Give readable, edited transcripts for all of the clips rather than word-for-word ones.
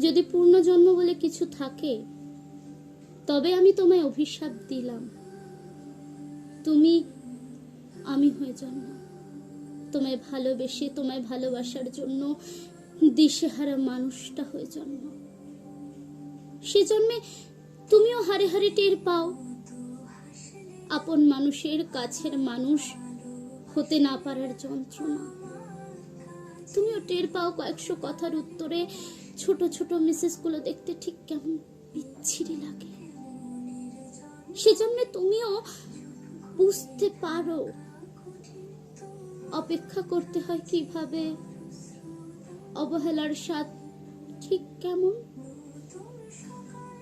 যদি পূর্ণজন্ম বলে কিছু থাকে, তবে আমি তোমায় অভিশাপ দিলাম, তুমি আমি হয়ে জন্ম। তোমায় ভালোবেসে, তোমায় ভালোবাসার জন্য দিশেহারা মানুষটা হয়ে জন্ম। সে জন্মে তুমিও হারে হারে টের পাও আপন মানুষের কাছের মানুষ হতে না পারার যন্ত্রণা। তুমিও টের পাও কয়েকশো কথার উত্তরে ছোট ছোট মেসেজ গুলো দেখতে ঠিক কেমন বিচ্ছিরি লাগে। সেজন্য তুমিও বুঝতে পারো অপেক্ষা করতে হয় কিভাবে, অবহেলার স্বাদ ঠিক কেমন,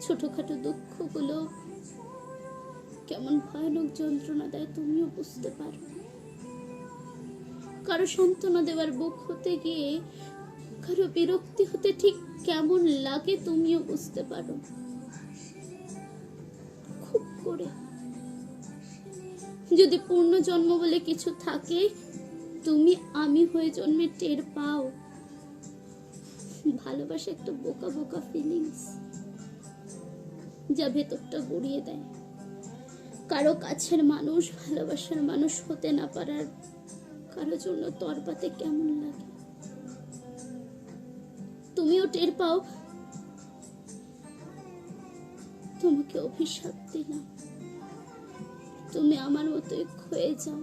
ছোটখাটো দুঃখগুলো কেমন ভয়ানক যন্ত্রণা দেয় তুমিও বুঝতে পারো। কারো সান্ত্বনা দেওয়ার বুক হতে গিয়ে কারো বিরক্তি হতে ঠিক কেমন লাগে তুমিও বুঝতে পারো খুব করে। যদি পূর্ণ জন্ম বলে কিছু থাকে, তুমি আমি হয়ে জন্মে টের পাও ভালোবাসা একটা বোকা বোকা ফিলিংস, যা ভেতরটা গুড়িয়ে দেয়। কারো কাছের মানুষ, ভালোবাসার মানুষ হতে না পারার কারো জন্য তরপাতে কেমন লাগে। তুমিও টের পাও তোমাকে অভিশাপ দিলাম, তুমি আমার মতোই ক্ষয়ে যাও,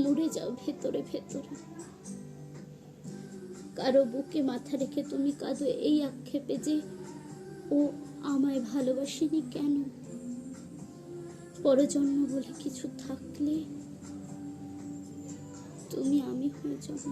মরে যাও ভেতরে ভেতরে। কারো বুকে মাথা রেখে তুমি কাঁদো এই আক্ষেপে যে ও আমায় ভালোবাসেনি কেন। পরজন্ম বলে কিছু থাকলে তুমি আমি হয়ে যাবো।